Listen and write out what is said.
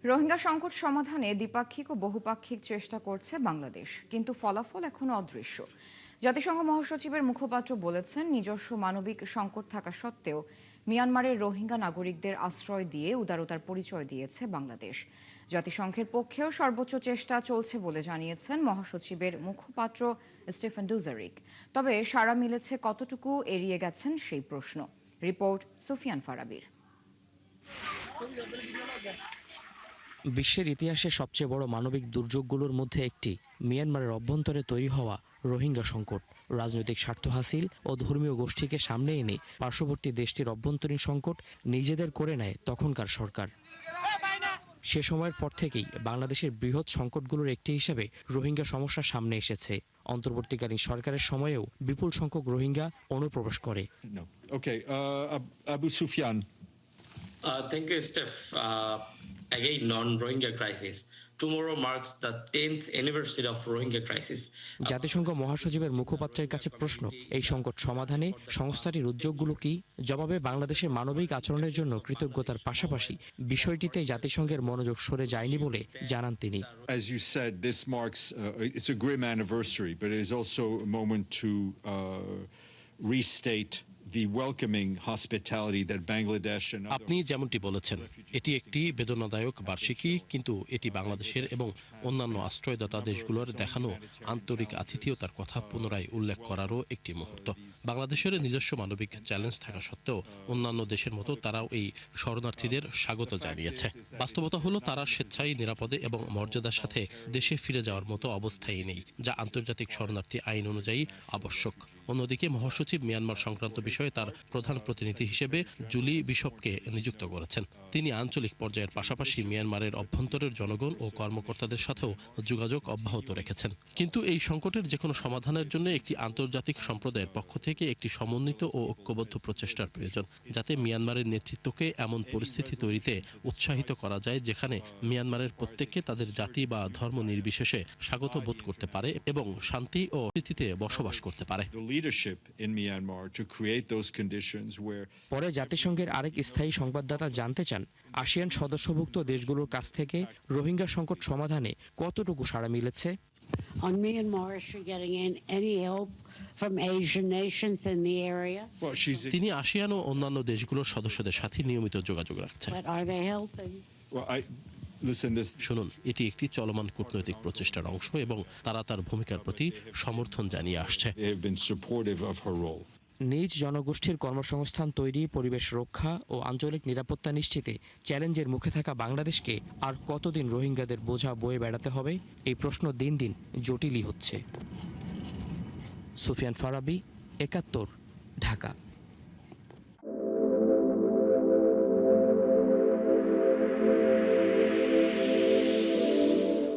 রোহিঙ্গা সংকট সমাধানে দ্বিপাক্ষিক ও বহুপাক্ষিক চেষ্টা করছে বাংলাদেশ, কিন্তু ফলাফল এখনো অদৃশ্য। জাতিসংঘ মহাসচিবের মুখপাত্র বলেছেন, নিজস্ব মানবিক সংকট থাকা সত্ত্বেও মিয়ানমারের রোহিঙ্গা নাগরিকদের আশ্রয় দিয়ে উদারতার পরিচয় দিয়েছে বাংলাদেশ। জাতিসংঘের পক্ষেও সর্বোচ্চ চেষ্টা চলছে বলে জানিয়েছেন মহাসচিবের মুখপাত্র স্টিফেন ডুজারিক। তবে সাড়া মিলেছে কতটুকু, এড়িয়ে গেছেন সেই প্রশ্ন। রিপোর্ট সুফিয়ান ফারাবির। বিশ্বের ইতিহাসে সবচেয়ে বড় মানবিক দুর্যোগগুলোর মধ্যে একটি মিয়ানমারের অভ্যন্তরে তৈরি হওয়া রোহিঙ্গা সংকট। রাজনৈতিক স্বার্থ হাসিল ও ধর্মীয় গোষ্ঠীকে সামনে এনে পার্শ্ববর্তী দেশটির অভ্যন্তরীণ সংকট নিজেদের করে নেয় তখনকার সরকার। সে সময়ের পর থেকেই বাংলাদেশের বৃহৎ সংকটগুলোর একটি হিসেবে রোহিঙ্গা সমস্যা সামনে এসেছে। অন্তর্বর্তীকালীন সরকারের সময়েও বিপুল সংখ্যক রোহিঙ্গা অনুপ্রবেশ করে। Abu Sufyan. Thank you, Steph. Again, on Rohingya crisis. Tomorrow marks the 10th anniversary of Rohingya crisis. জাতিসংঘ মহাসচিবের মুখপাত্রের কাছে প্রশ্ন, এই সংকট সমাধানে সংস্থাটির উদ্যোগগুলো কি? জবাবে বাংলাদেশের মানবিক আচরণের জন্য কৃতজ্ঞতার পাশাপাশি বিষয়টিতে জাতিসংঘের মনোযোগ সরে যায়নি বলে জানান তিনি। As you said, this marks it's a grim anniversary, but it is also a moment to restate the welcoming hospitality that Bangladesh and আপনি যেমনটি বলেছেন, এটি একটি বেদনাদায়ক বার্ষিকী, কিন্তু এটি বাংলাদেশের এবং অন্যান্য আশ্রয়দাতা দেশগুলোর দেখানো আন্তরিক আতিথেয়তার কথা পুনরায় উল্লেখ করারও একটি মুহূর্ত। বাংলাদেশের নিজস্ব মানবিক চ্যালেঞ্জ থাকা সত্ত্বেও অন্যান্য দেশের মতো তারাও এই শরণার্থীদের স্বাগত জানিয়েছে। বাস্তবতা হলো, তারা স্বেচ্ছায় নিরাপদে এবং মর্যাদার সাথে দেশে ফিরে যাওয়ার মতো অবস্থায় নেই, যা আন্তর্জাতিক শরণার্থী আইন অনুযায়ী আবশ্যক। অন্যদিকে মহাসচিব মিয়ানমার সংক্রান্ত বিষয়ে তার প্রধান প্রতিনিধি হিসেবে জুলি বিশপকে নিযুক্ত করেছেন। তিনি আঞ্চলিক পর্যায়ের পাশাপাশি মিয়ানমারের অভ্যন্তরের জনগণ ও কর্মকর্তাদের সাথেও যোগাযোগ অব্যাহত রেখেছেন। কিন্তু এই সংকটের যে কোনো সমাধানের জন্য একটি আন্তর্জাতিক সম্প্রদায়ের পক্ষ থেকে একটি সমন্বিত ও ঐক্যবদ্ধ প্রচেষ্টার প্রয়োজন, যাতে মিয়ানমারের নেতৃত্বকে এমন পরিস্থিতি তৈরিতে উৎসাহিত করা যায় যেখানে মিয়ানমারের প্রত্যেককে তাদের জাতি বা ধর্ম নির্বিশেষে স্বাগত বোধ করতে পারে এবং শান্তি ও স্থিতিতে বসবাস করতে পারে। পরে জাতিসংঘের আরেক স্থায়ী সংবাদদাতা জানতে চান, আসিয়ান সদস্যভুক্ত দেশগুলোর কাছ থেকে রোহিঙ্গা সংকট সমাধানে কতটুকু সাড়া মিলেছে। On Myanmar, is she getting any help from Asian nations in the area? তিনি আসিয়ান ও অন্যান্য দেশগুলোর সদস্যদের সাথে নিয়মিত যোগাযোগ রাখছেন। But are they helping? শুনুন, এটি একটি চলমান কূটনৈতিক প্রচেষ্টার অংশ এবং তারা তার ভূমিকার প্রতি সমর্থন জানিয়ে আসছে। নিজ জনগোষ্ঠীর কর্মসংস্থান তৈরি, পরিবেশ রক্ষা ও আঞ্চলিক নিরাপত্তা নিশ্চিতে চ্যালেঞ্জের মুখে থাকা বাংলাদেশকে আর কতদিন রোহিঙ্গাদের বোঝা বয়ে বেড়াতে হবে, এই প্রশ্ন দিন দিন জটিলই হচ্ছে। সুফিয়ান ফারাবি, ৭১, ঢাকা।